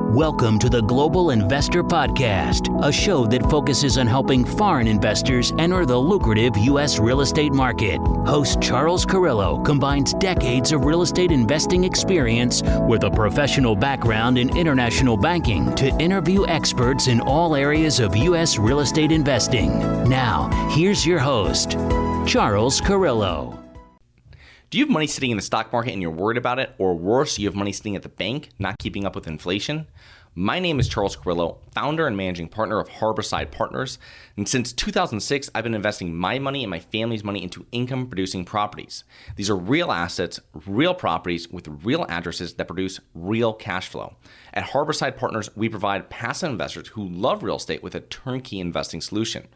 Welcome to the Global Investor Podcast, a show that focuses on helping foreign investors enter the lucrative U.S. real estate market. Host Charles Carillo combines decades of real estate investing experience with a professional background in international banking to interview experts in all areas of U.S. real estate investing. Now, here's your host, Charles Carillo. Do you have money sitting in the stock market and you're worried about it? Or worse, you have money sitting at the bank, not keeping up with inflation? My name is Charles Carillo, founder and managing partner of Harborside Partners. And since 2006, I've been investing my money and my family's money into income-producing properties. These are real assets, real properties with real addresses that produce real cash flow. At Harborside Partners, we provide passive investors who love real estate with a turnkey investing solution.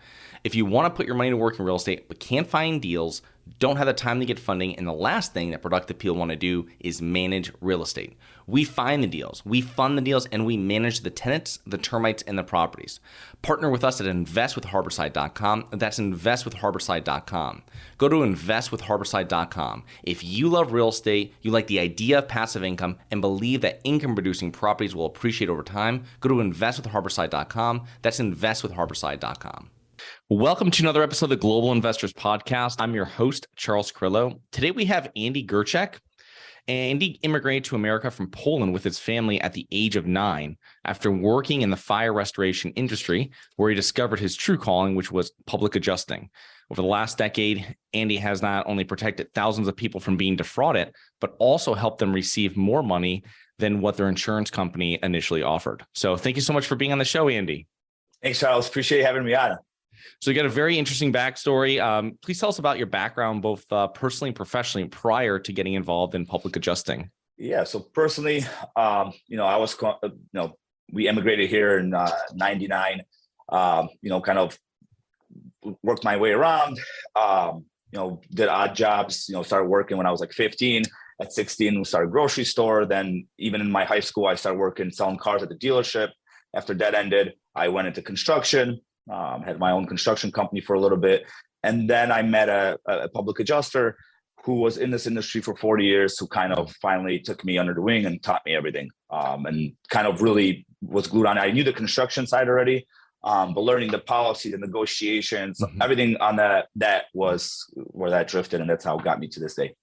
If you want to put your money to work in real estate but can't find deals, don't have the time to get funding, and the last thing that productive people want to do is manage real estate. We find the deals, we fund the deals, and we manage the tenants, the termites, and the properties. Partner with us at investwithharborside.com. That's investwithharborside.com. Go to investwithharborside.com. If you love real estate, you like the idea of passive income, and believe that income-producing properties will appreciate over time, go to investwithharborside.com. That's investwithharborside.com. Welcome to another episode of the Global Investors Podcast. I'm your host, Charles Carillo. Today we have Andy Gurczak. Andy immigrated to America from Poland with his family at the age of 9 after working in the fire restoration industry, where he discovered his true calling, which was public adjusting. Over the last decade, Andy has not only protected thousands of people from being defrauded, but also helped them receive more money than what their insurance company initially offered. So thank you so much for being on the show, Andy. Thanks, Charles. Appreciate you having me on. So you got a very interesting backstory. Please tell us about your background, both personally and professionally, prior to getting involved in public adjusting. Yeah. So personally, we immigrated here in 99, kind of worked my way around, did odd jobs, started working when I was like 15. At 16, we started a grocery store. Then even in my high school, I started working, selling cars at the dealership. After that ended, I went into construction. Had my own construction company for a little bit. And then I met a public adjuster who was in this industry for 40 years, who kind of finally took me under the wing and taught me everything, and kind of really was glued on. I knew the construction side already, but learning the policy, the negotiations, everything on that was where that drifted. And that's how it got me to this day.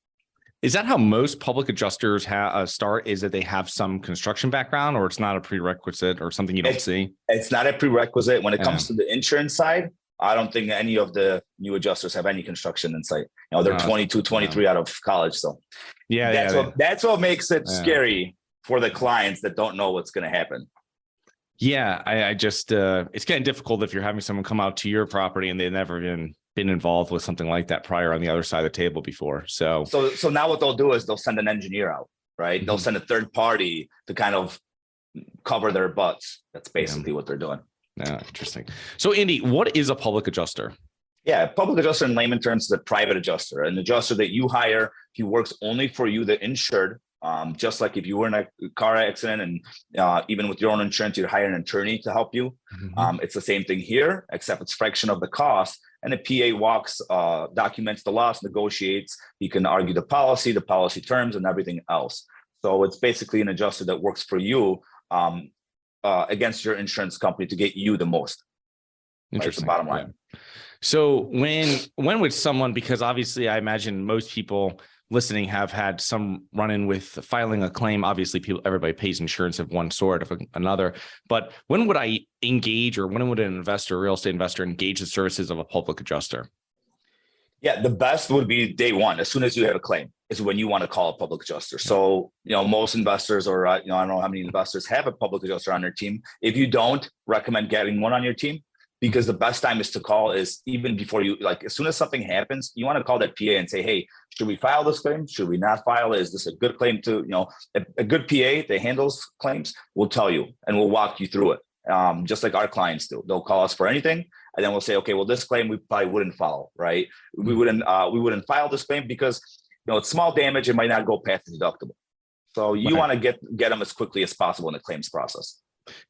Is that how most public adjusters start? Is that they have some construction background, or it's not a prerequisite, or something you don't see? It's not a prerequisite. When it comes to the insurance side, I don't think any of the new adjusters have any construction insight. They're 22, 23 out of college. So that's what makes it scary for the clients that don't know what's going to happen. Yeah, I just, it's getting difficult if you're having someone come out to your property and they've never been involved with something like that prior on the other side of the table before. So now what they'll do is they'll send an engineer out, right? They'll send a third party to kind of cover their butts. That's basically what they're doing. Yeah, interesting. So Andy, what is a public adjuster? Yeah, public adjuster in layman terms is a private adjuster, an adjuster that you hire. He works only for you, the insured. Just like if you were in a car accident and even with your own insurance, you'd hire an attorney to help you. It's the same thing here, except it's fraction of the cost. And the PA walks, documents the loss, negotiates. He can argue the policy terms, and everything else. So it's basically an adjuster that works for you against your insurance company to get you the most. Interesting. Right, the bottom line. Yeah. So when would someone, because obviously I imagine most people listening have had some run-in with filing a claim. Obviously, everybody pays insurance of one sort or another. But when would I engage, or when would an investor, a real estate investor, engage the services of a public adjuster? Yeah, the best would be day one. As soon as you have a claim is when you want to call a public adjuster. So, most investors, or I don't know how many investors have a public adjuster on their team. If you don't, recommend getting one on your team. Because the best time is to call is even before you, like, as soon as something happens, you want to call that PA and say, hey, should we file this claim? Should we not file it? Is this a good claim to, a good PA that handles claims will tell you and we'll walk you through it. Just like our clients do. They'll call us for anything. And then we'll say, okay, well, this claim we probably wouldn't file, right? We wouldn't file this claim because, it's small damage. It might not go past the deductible. So you want to get them as quickly as possible in the claims process.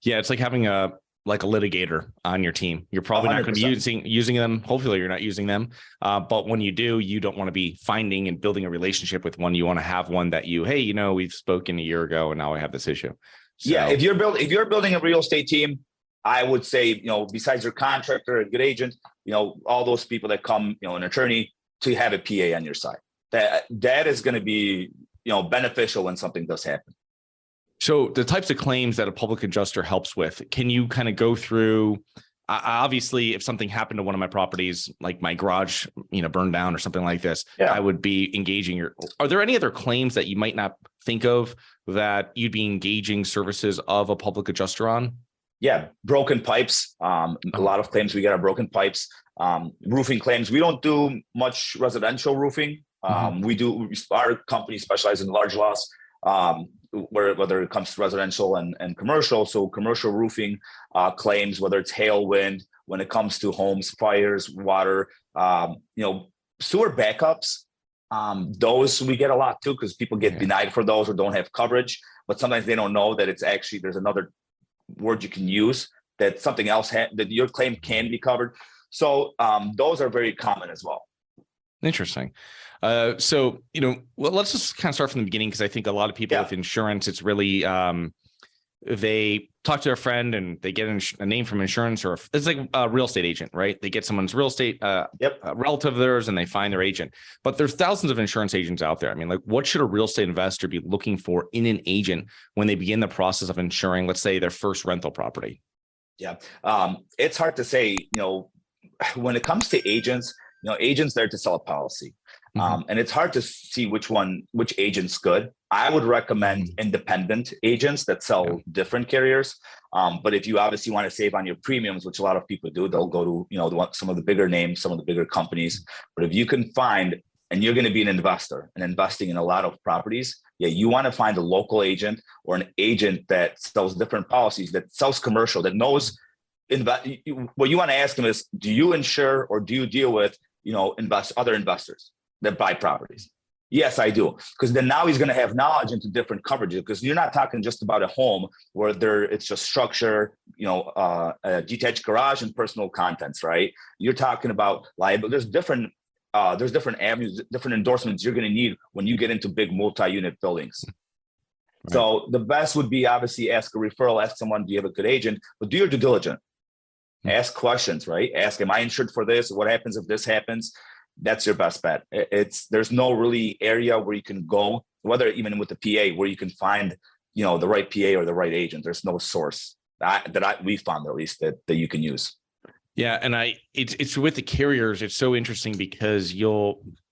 Yeah, it's like having a like a litigator on your team. You're probably not going to be using them. Hopefully you're not using them. But when you do, you don't want to be finding and building a relationship with one. You want to have one that hey, we've spoken a year ago and now I have this issue. So, yeah. If you're building a real estate team, I would say, besides your contractor, a good agent, all those people that come, an attorney, to have a PA on your side. That is going to be, beneficial when something does happen. So the types of claims that a public adjuster helps with, can you kind of go through? Obviously, if something happened to one of my properties, like my garage, burned down or something like this, I would be engaging are there any other claims that you might not think of that you'd be engaging services of a public adjuster on? Yeah. Broken pipes. A lot of claims we get are broken pipes. Roofing claims. We don't do much residential roofing. Our company specializes in large loss, whether it comes to residential and commercial. So commercial roofing claims, whether it's hail, wind, when it comes to homes, fires, water, sewer backups. Those we get a lot too, because people get denied for those or don't have coverage, but sometimes they don't know that it's actually, there's another word you can use that something else that your claim can be covered. So those are very common as well. Interesting. So, let's just kind of start from the beginning, because I think a lot of people with insurance, it's really, they talk to their friend and they get a name from insurance, or it's like a real estate agent, right? They get someone's real estate relative of theirs and they find their agent. But there's thousands of insurance agents out there. I mean, like, what should a real estate investor be looking for in an agent when they begin the process of insuring, let's say, their first rental property? Yeah. It's hard to say, when it comes to agents, agents there to sell a policy. And it's hard to see which agent's good. I would recommend independent agents that sell different carriers. But if you obviously want to save on your premiums, which a lot of people do, they'll go to, some of the bigger names, some of the bigger companies. But if you can find, and you're going to be an investor and investing in a lot of properties, you want to find a local agent or an agent that sells different policies, that sells commercial, that knows. What you want to ask them is, do you insure or do you deal with, other investors that buy properties? Yes, I do. Because then now he's going to have knowledge into different coverages, because you're not talking just about a home where it's just structure, a detached garage and personal contents, right? You're talking about liability. There's different avenues, different endorsements you're going to need when you get into big multi-unit buildings. Right. So the best would be obviously ask a referral, ask someone, do you have a good agent? But do your due diligence. Ask questions, right? Ask, am I insured for this? What happens if this happens? That's your best bet. There's no really area where you can go, whether even with the PA, where you can find, the right PA or the right agent. There's no source we found, at least, that you can use. Yeah. And it's with the carriers, it's so interesting because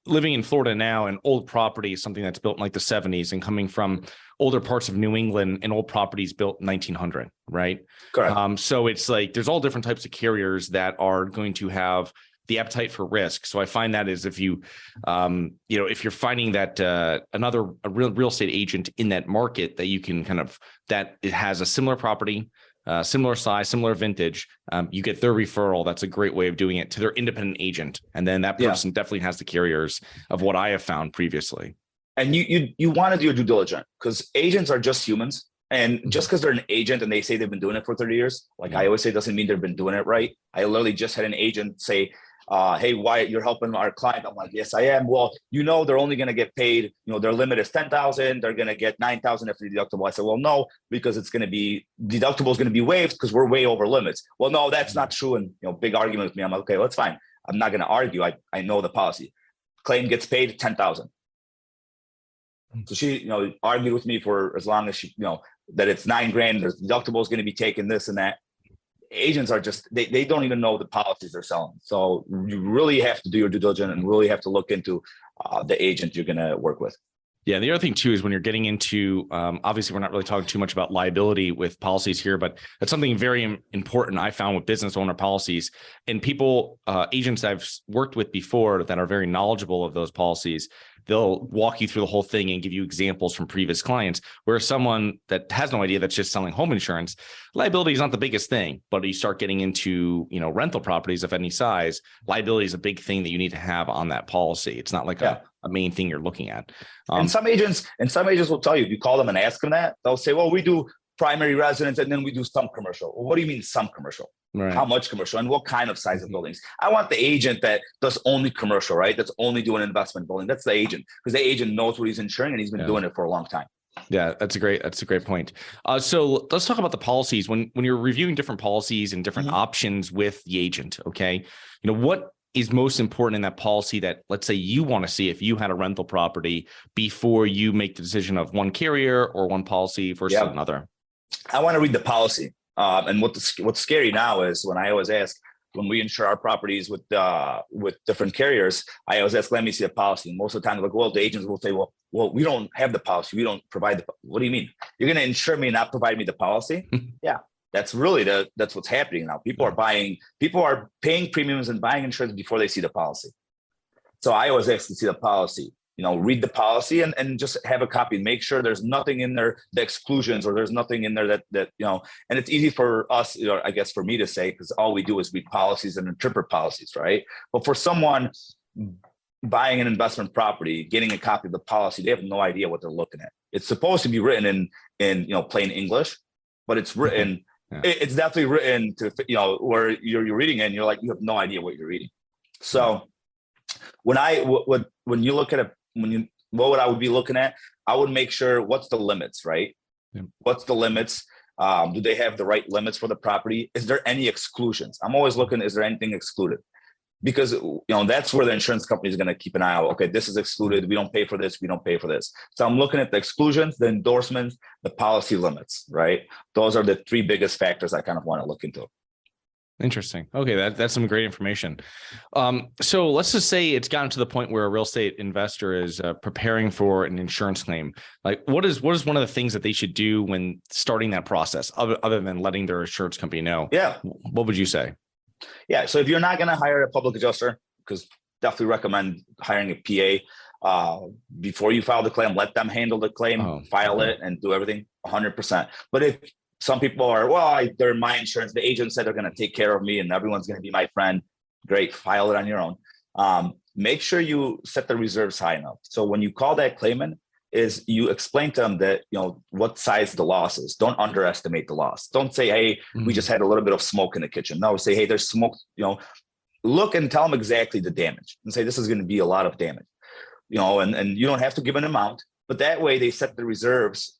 living in Florida now, an old property is something that's built in like the 70s, and coming from older parts of New England, and old properties built in 1900, right? Correct. So it's like, there's all different types of carriers that are going to have the appetite for risk. So I find that is, if you, if you're finding that a real estate agent in that market that you can that it has a similar property, similar size, similar vintage, you get their referral. That's a great way of doing it to their independent agent. And then that person definitely has the carriers of what I have found previously. And you want to do your due diligence, because agents are just humans. And just because they're an agent and they say they've been doing it for 30 years, like I always say, doesn't mean they've been doing it right. I literally just had an agent say, hey, Wyatt, you're helping our client. I'm like, yes, I am. Well, they're only going to get paid, their limit is 10,000. They're going to get 9,000 after the deductible. I said, well, no, because deductible is going to be waived because we're way over limits. Well, no, that's not true. And, big argument with me. I'm like, okay, well, that's fine. I'm not going to argue. I know the policy. Claim gets paid 10,000. So she, argued with me for as long as she, that it's $9,000. There's deductible is going to be taken, this and that. Agents are just, they don't even know the policies they're selling. So you really have to do your due diligence and really have to look into the agent you're going to work with. Yeah. The other thing too is when you're getting into, obviously we're not really talking too much about liability with policies here, but that's something very important I found with business owner policies, and people, agents I've worked with before that are very knowledgeable of those policies. They'll walk you through the whole thing and give you examples from previous clients, where someone that has no idea, that's just selling home insurance, liability is not the biggest thing. But you start getting into, rental properties of any size, liability is a big thing that you need to have on that policy. It's not like a main thing you're looking at. And some agents will tell you, if you call them and ask them that, they'll say, well, we do primary residence, and then we do some commercial. Well, what do you mean some commercial? Right. How much commercial and what kind of size of buildings? I want the agent that does only commercial, right? That's only doing investment building. That's the agent, because the agent knows what he's insuring and he's been doing it for a long time. Yeah, that's a great point. So let's talk about the policies. When you're reviewing different policies and different options with the agent, okay, what is most important in that policy that, let's say, you want to see if you had a rental property before you make the decision of one carrier or one policy versus another? I want to read the policy. And what's scary now is when I always ask, when we insure our properties with different carriers, I always ask, let me see the policy. And most of the time, like, well, the agents will say, well, we don't have the policy. We don't provide what do you mean? You're going to insure me and not provide me the policy? Yeah, that's really that's what's happening now. People are paying premiums and buying insurance before they see the policy. So I always ask to see the policy. Read the policy and just have a copy and make sure there's nothing in there, the exclusions, or there's nothing in there that and it's easy for us, I guess for me to say, because all we do is read policies and interpret policies, right? But for someone buying an investment property, getting a copy of the policy, they have no idea what they're looking at. It's supposed to be written in plain English, but it's written, it's definitely written to, where you're reading it and you're like, you have no idea what you're reading. So when you look at what would I be looking at? I would make sure what's the limits, right? Yeah. What's the limits? Do they have the right limits for the property? Is there any exclusions? I'm always looking, is there anything excluded? Because that's where the insurance company is going to keep an eye out. Okay, this is excluded. We don't pay for this. We don't pay for this. So I'm looking at the exclusions, the endorsements, the policy limits, right? Those are the three biggest factors I kind of want to look into. Interesting. Okay, that's some great information. So let's just say it's gotten to the point where a real estate investor is preparing for an insurance claim. Like, what is one of the things that they should do when starting that process, other than letting their insurance company know? Yeah. What would you say? Yeah. So if you're not going to hire a public adjuster, because definitely recommend hiring a PA before you file the claim. Let them handle the claim, file it, and do everything 100%. But if some people are, they're my insurance, the agent said they're going to take care of me and everyone's going to be my friend. Great, file it on your own. Make sure you set the reserves high enough. So when you call that claimant, is you explain to them that, what size the loss is. Don't underestimate the loss. Don't say, hey, we just had a little bit of smoke in the kitchen. No, say, hey, there's smoke, look and tell them exactly the damage and say, this is going to be a lot of damage, and you don't have to give an amount. But that way they set the reserves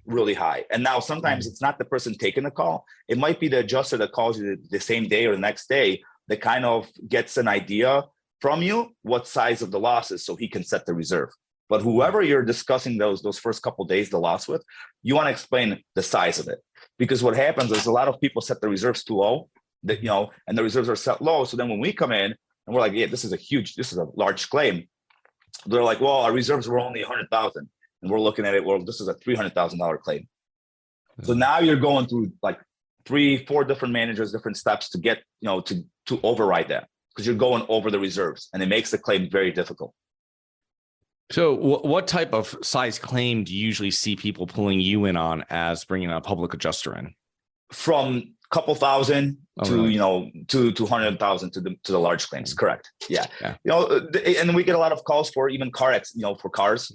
really high. And now sometimes it's not the person taking the call. It might be the adjuster that calls you the same day or the next day that kind of gets an idea from you what size of the loss is so he can set the reserve. But whoever you're discussing those first couple of days, the loss with, you want to explain the size of it. Because what happens is a lot of people set the reserves too low, and the reserves are set low. So then when we come in and we're like, yeah, this is a large claim. They're like, well, our reserves were only 100,000, and we're looking at it. Well, this is a $300,000 claim. So now you're going through like 3-4 different managers, different steps to get, to override that, because you're going over the reserves, and it makes the claim very difficult. So what type of size claim do you usually see people pulling you in on as bringing a public adjuster in? From couple thousand to 200,000 to the large claims. Correct. Yeah. And we get a lot of calls for even car accidents, for cars.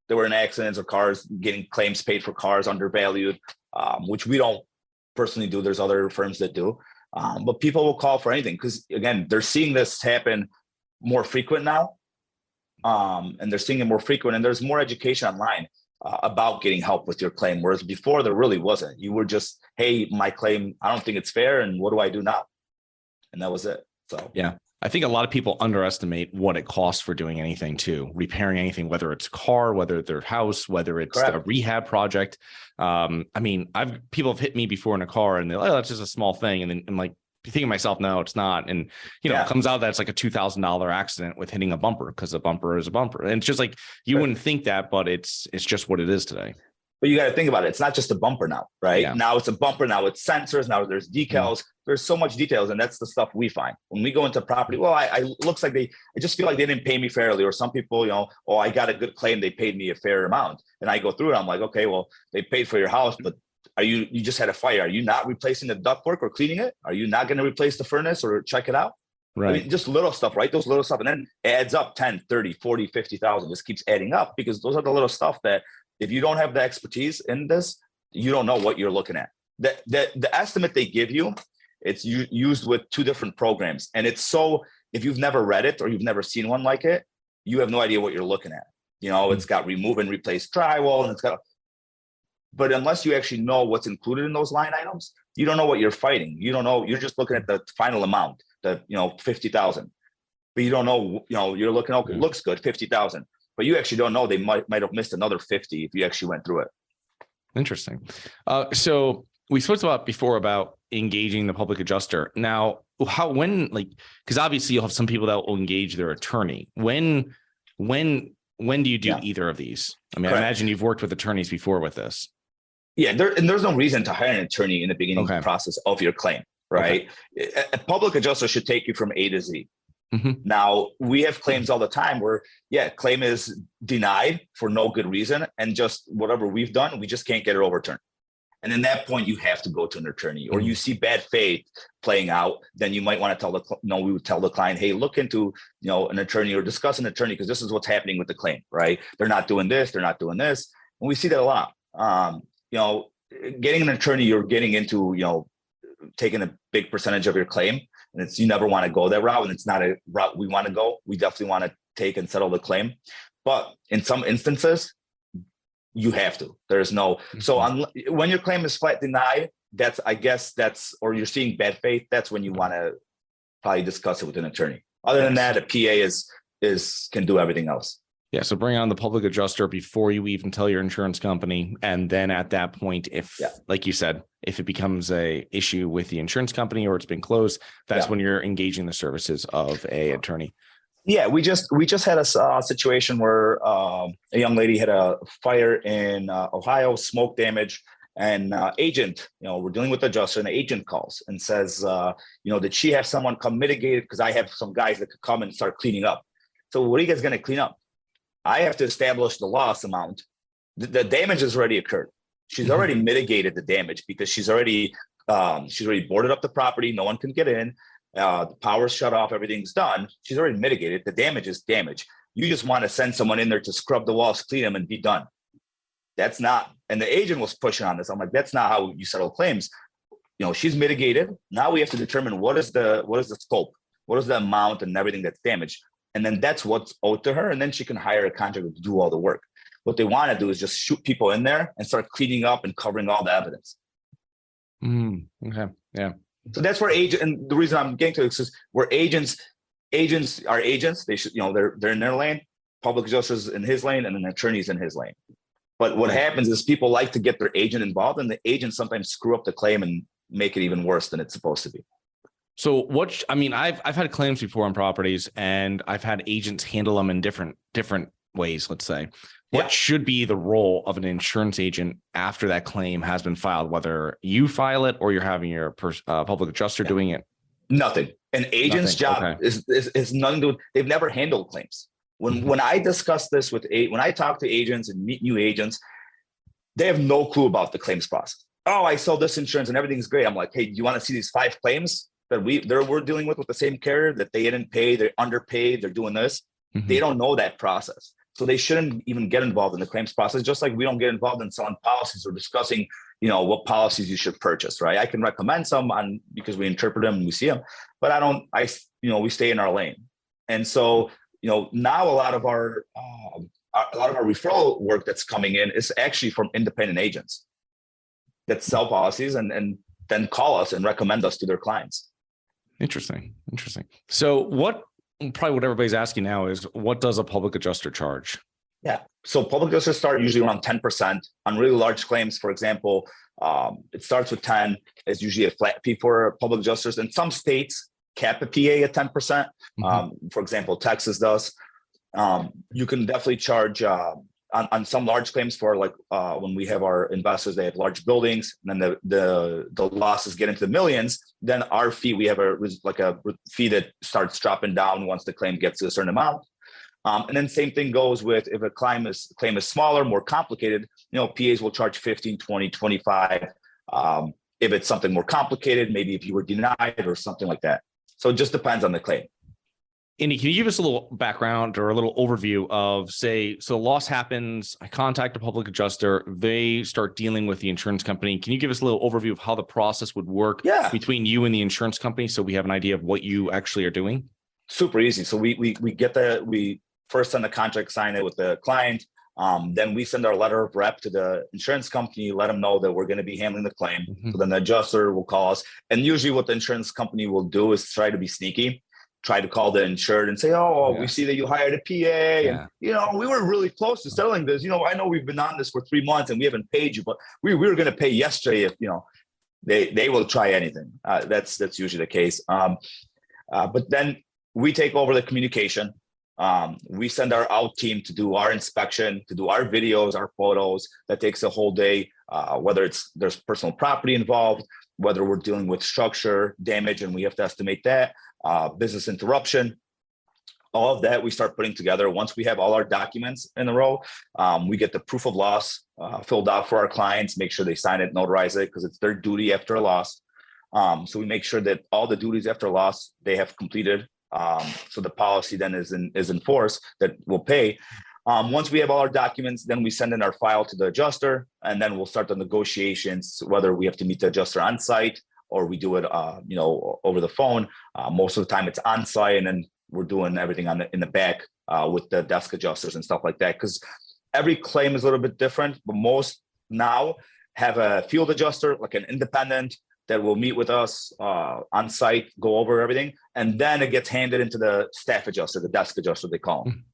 There were in accidents or cars getting claims paid for cars undervalued, which we don't personally do. There's other firms that do, but people will call for anything because, again, they're seeing this happen more frequent now, and they're seeing it more frequent, and there's more education online about getting help with your claim, whereas before there really wasn't. You were just, hey, my claim, I don't think it's fair, and what do I do now? And that was it. So yeah, I think a lot of people underestimate what it costs for doing anything too, repairing anything, whether it's a car, whether it's their house, whether it's a rehab project. People have hit me before in a car and they're like, oh, that's just a small thing. And then I'm like, thinking to myself, no, it's not. And, it comes out that it's like a $2,000 accident with hitting a bumper, because a bumper is a bumper. And it's just like, you wouldn't think that, but it's just what it is today. But you got to think about it. It's not just a bumper now, right? Yeah. Now it's a bumper. Now it's sensors. Now there's decals. There's so much details. And that's the stuff we find when we go into property. Well, I looks like I just feel like they didn't pay me fairly. Or some people, I got a good claim. They paid me a fair amount. And I go through it. I'm like, okay, well, they paid for your house, but you just had a fire. Are you not replacing the ductwork or cleaning it? Are you not going to replace the furnace or check it out? Right. I mean, just little stuff, right? Those little stuff. And then it adds up 10, 30, 40, 50,000. This keeps adding up because those are the little stuff that if you don't have the expertise in this, you don't know what you're looking at. The estimate they give you, it's used with two different programs. And it's so, if you've never read it or you've never seen one like it, you have no idea what you're looking at. It's got remove and replace drywall, and but unless you actually know what's included in those line items, you don't know what you're fighting. You don't know, you're just looking at the final amount, the 50,000. But you don't know, you're looking, okay, it looks good, 50,000. But you actually don't know, they might have missed another 50 if you actually went through it. Interesting. So we spoke about before about engaging the public adjuster. Now, because obviously you'll have some people that will engage their attorney. When do you do either of these? I mean, correct. I imagine you've worked with attorneys before with this. Yeah, there's no reason to hire an attorney in the beginning process of your claim, right? Okay. A public adjuster should take you from A to Z. Mm-hmm. Now, we have claims all the time where, claim is denied for no good reason, and just whatever we've done, we just can't get it overturned. And in that point, you have to go to an attorney, or you see bad faith playing out. Then you might want to we would tell the client, hey, look into, an attorney, or discuss an attorney, because this is what's happening with the claim, right? They're not doing this, they're not doing this. And we see that a lot. Getting an attorney, you're getting into, taking a big percentage of your claim, and you never want to go that route. And it's not a route we want to go. We definitely want to take and settle the claim. But in some instances, you have to. There's no, so when your claim is flat denied, or you're seeing bad faith, that's when you want to probably discuss it with an attorney. Other than that, a PA can do everything else. Yeah. So bring on the public adjuster before you even tell your insurance company. And then at that point, like you said, if it becomes a issue with the insurance company or it's been closed, that's when you're engaging the services of a attorney. Yeah, we just had a situation where a young lady had a fire in Ohio, smoke damage, and agent, we're dealing with the adjuster, and the agent calls and says, did she have someone come mitigate it? Because I have some guys that could come and start cleaning up. So what are you guys going to clean up? I have to establish the loss amount. The damage has already occurred. She's already mitigated the damage because she's already boarded up the property. No one can get in. The power's shut off. Everything's done. She's already mitigated. The damage is damage. You just want to send someone in there to scrub the walls, clean them, and be done. That's not. And the agent was pushing on this. I'm like, that's not how you settle claims. She's mitigated. Now we have to determine what is the scope, what is the amount, and everything that's damaged. And then that's what's owed to her. And then she can hire a contractor to do all the work. What they want to do is just shoot people in there and start cleaning up and covering all the evidence. Okay. Yeah. So that's where and the reason I'm getting to this is where agents are agents. They should, they're in their lane, public adjusters in his lane, and then attorneys in his lane. But what happens is people like to get their agent involved, and the agents sometimes screw up the claim and make it even worse than it's supposed to be. So I've had claims before on properties, and I've had agents handle them in different ways, let's say. What should be the role of an insurance agent after that claim has been filed, whether you file it or you're having your public adjuster doing it? Nothing. An agent's job is nothing to do. They've never handled claims. When I discuss this when I talk to agents and meet new agents, they have no clue about the claims process. Oh, I sold this insurance and everything's great. I'm like, hey, do you want to see these 5 claims that we're dealing with the same carrier that they didn't pay, they're underpaid, they're doing this? They don't know that process. So they shouldn't even get involved in the claims process, just like we don't get involved in selling policies or discussing, what policies you should purchase, right? I can recommend some because we interpret them and we see them, but we stay in our lane. And so, now a lot of our referral work that's coming in is actually from independent agents that sell policies and then call us and recommend us to their clients. Interesting. So what everybody's asking now is, what does a public adjuster charge? Yeah. So public adjusters start usually around 10% on really large claims. For example, it starts with 10. It's usually a flat fee for public adjusters. And some states cap a PA at 10%. For example, Texas does. You can definitely charge on some large claims for when we have our investors, they have large buildings, and then the losses get into the millions. Then our fee, we have a fee that starts dropping down once the claim gets to a certain amount. And then same thing goes with if a claim is smaller, more complicated, PAs will charge 15, 20, 25. If it's something more complicated, maybe if you were denied or something like that. So it just depends on the claim. Andy, can you give us a little background or a little overview of, say, so loss happens, I contact a public adjuster, they start dealing with the insurance company. Can you give us a little overview of how the process would work between you and the insurance company so we have an idea of what you actually are doing? Super easy. So we first send the contract, sign it with the client. Then we send our letter of rep to the insurance company, let them know that we're going to be handling the claim. So then the adjuster will call us. And usually what the insurance company will do is try to be sneaky, try to call the insured and say, we see that you hired a PA. And, we were really close to settling this. I know we've been on this for 3 months and we haven't paid you, but we were going to pay yesterday if, they will try anything. That's usually the case. But then we take over the communication. We send our out team to do our inspection, to do our videos, our photos. That takes a whole day, whether there's personal property involved, whether we're dealing with structure damage and we have to estimate that, business interruption, all of that we start putting together. Once we have all our documents in a row, we get the proof of loss filled out for our clients, make sure they sign it, notarize it, because it's their duty after a loss. So we make sure that all the duties after a loss, they have completed. So the policy then is in force that we'll pay. Once we have all our documents, then we send in our file to the adjuster, and then we'll start the negotiations, whether we have to meet the adjuster on site or we do it, over the phone. Most of the time it's on site, and then we're doing everything in the back with the desk adjusters and stuff like that. Because every claim is a little bit different, but most now have a field adjuster, like an independent, that will meet with us on site, go over everything, and then it gets handed into the staff adjuster, the desk adjuster, they call them.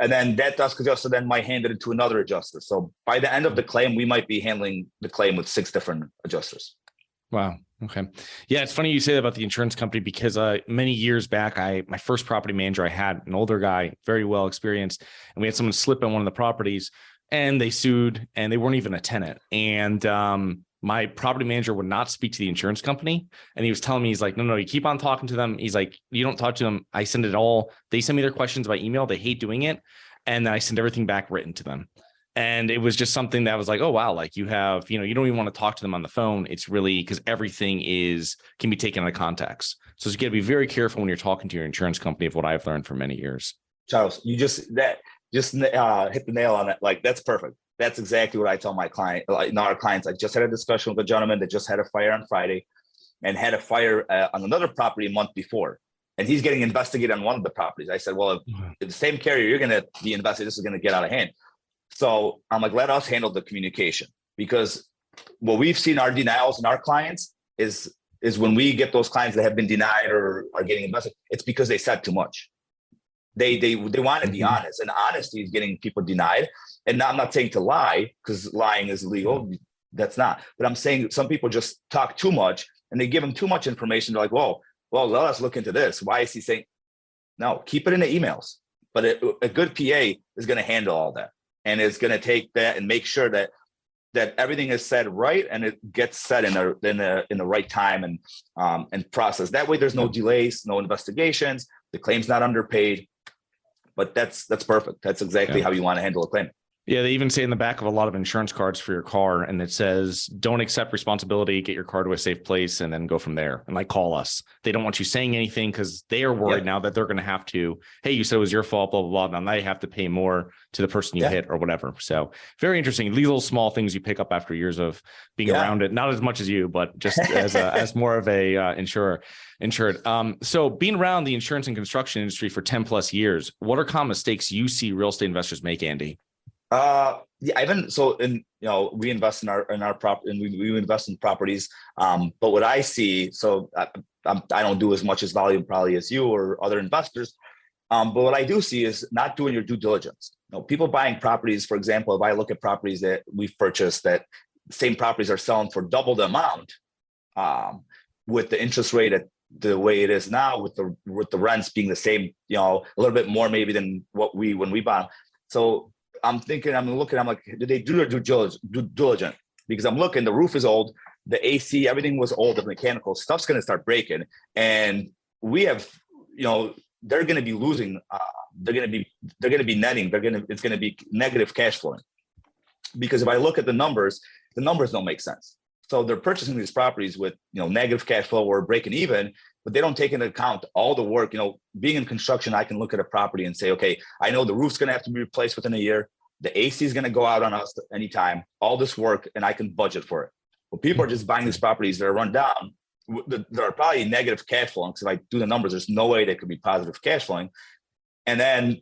And then that desk adjuster then might hand it to another adjuster. So by the end of the claim, we might be handling the claim with 6 different adjusters. Wow. Okay. Yeah, it's funny you say that about the insurance company, because many years back, my first property manager, I had an older guy, very well experienced, and we had someone slip on one of the properties, and they sued, and they weren't even a tenant. And my property manager would not speak to the insurance company. And he was telling me, he's like, no, you keep on talking to them. He's like, you don't talk to them. I send it all. They send me their questions by email. They hate doing it. And then I send everything back written to them. And it was just something that was like, oh, wow. Like you have, you don't even want to talk to them on the phone. It's really because everything can be taken out of context. So you got to be very careful when you're talking to your insurance company, of what I've learned for many years. Charles, you just hit the nail on it. Like, that's perfect. That's exactly what I tell my client, our clients. I just had a discussion with a gentleman that just had a fire on Friday and had a fire on another property a month before. And he's getting investigated on one of the properties. I said, well, if the same carrier, you're going to be investigated, this is going to get out of hand. So I'm like, let us handle the communication, because what we've seen our denials in our clients is when we get those clients that have been denied or are getting investigated, it's because they said too much. They want to be honest, and honesty is getting people denied. And now, I'm not saying to lie, because lying is illegal. That's not. But I'm saying some people just talk too much, and they give them too much information. They're like, well, let us look into this. Why is he saying? No, keep it in the emails. But a good PA is going to handle all that, and it's going to take that and make sure that everything is said right, and it gets said in the right time and process. That way, there's no delays, no investigations. The claim's not underpaid. But that's perfect. That's exactly how you want to handle a claim. Yeah, they even say in the back of a lot of insurance cards for your car, and it says, don't accept responsibility, get your car to a safe place, and then go from there. And call us. They don't want you saying anything, because they are worried now that they're going to have to, hey, you said it was your fault, blah, blah, blah. Now they have to pay more to the person you hit or whatever. So very interesting. These little small things you pick up after years of being around it. Not as much as you, but just as more of a insured. So being around the insurance and construction industry for 10 plus years, what are common mistakes you see real estate investors make, Andy? We invest in our property, and we invest in properties. But what I see, I don't do as much as volume probably as you or other investors. But what I do see is not doing your due diligence. People buying properties, for example, if I look at properties that we've purchased, that same properties are selling for double the amount, with the interest rate at the way it is now, with the rents being the same, a little bit more maybe than when we bought them. So I'm like, did they do their due diligence? Because I'm looking, the roof is old, the AC, everything was old, the mechanical stuff's going to start breaking. And we have, they're going to be losing, they're going to be netting, it's going to be negative cash flowing. Because if I look at the numbers don't make sense. So they're purchasing these properties with, negative cash flow or breaking even. but they don't take into account all the work. Being in construction, I can look at a property and say, okay, I know the roof's going to have to be replaced within a year. The AC is going to go out on us anytime, all this work, and I can budget for it. Well, people are just buying these properties that are run down. There are probably negative cash flowing, because if I do the numbers, there's no way they could be positive cash flowing. And then,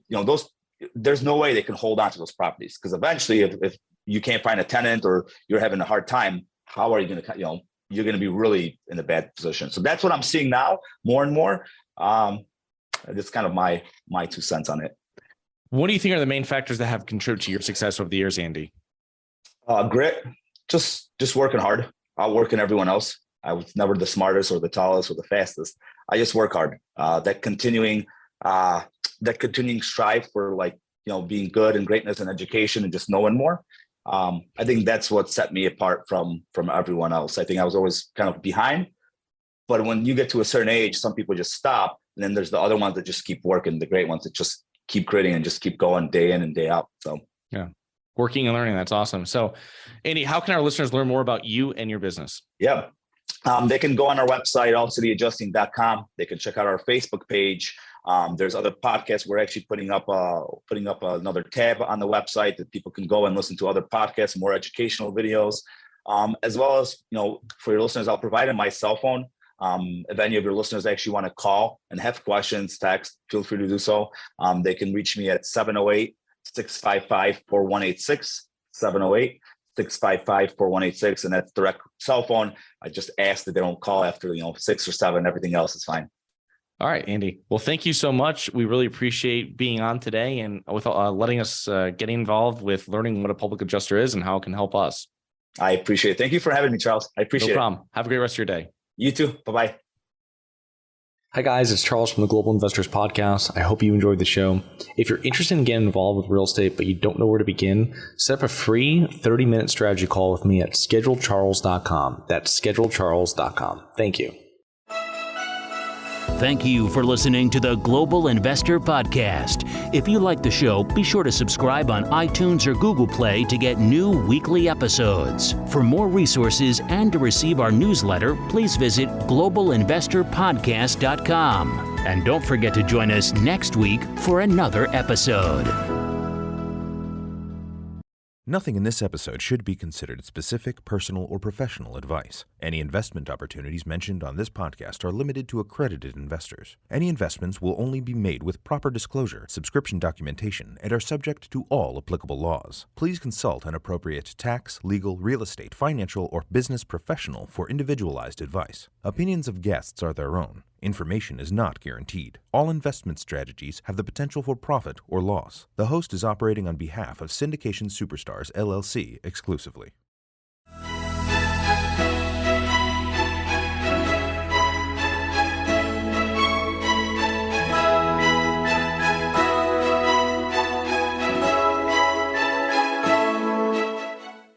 there's no way they can hold on to those properties, because eventually if you can't find a tenant or you're having a hard time, how are you going to, you're going to be really in a bad position. So that's what I'm seeing now more and more. That's kind of my 2 cents on it. What do you think are the main factors that have contributed to your success over the years, Andy? Grit, just working hard, outworking everyone else. I was never the smartest or the tallest or the fastest. I just work hard. That continuing strive for being good and greatness and education and just knowing more. I think that's what set me apart from everyone else. I think I was always kind of behind, but when you get to a certain age, some people just stop, and then there's the other ones that just keep working, the great ones that just keep gritting and just keep going day in and day out. So yeah, working and learning. That's awesome. So Andy, how can our listeners learn more about you and your business? Yeah. They can go on our website, allcityadjusting.com. They can check out our Facebook page. There's other podcasts. We're actually putting up another tab on the website that people can go and listen to other podcasts, more educational videos, as well as, for your listeners, I'll provide my cell phone. If any of your listeners actually want to call and have questions, text, feel free to do so. They can reach me at 708-655-4186, 708-655-4186, and that's direct cell phone. I just ask that they don't call after 6 or 7. Everything else is fine. All right, Andy. Well, thank you so much. We really appreciate being on today and with letting us get involved with learning what a public adjuster is and how it can help us. I appreciate it. Thank you for having me, Charles. I appreciate it. No problem. Have a great rest of your day. You too. Bye-bye. Hi, guys. It's Charles from the Global Investors Podcast. I hope you enjoyed the show. If you're interested in getting involved with real estate, but you don't know where to begin, set up a free 30-minute strategy call with me at schedulecharles.com. That's schedulecharles.com. Thank you. Thank you for listening to the Global Investor Podcast. If you like the show, be sure to subscribe on iTunes or Google Play to get new weekly episodes. For more resources and to receive our newsletter, please visit globalinvestorpodcast.com. And don't forget to join us next week for another episode. Nothing in this episode should be considered specific, personal, or professional advice. Any investment opportunities mentioned on this podcast are limited to accredited investors. Any investments will only be made with proper disclosure, subscription documentation, and are subject to all applicable laws. Please consult an appropriate tax, legal, real estate, financial, or business professional for individualized advice. Opinions of guests are their own. Information is not guaranteed. All investment strategies have the potential for profit or loss. The host is operating on behalf of Syndication Superstars, LLC exclusively.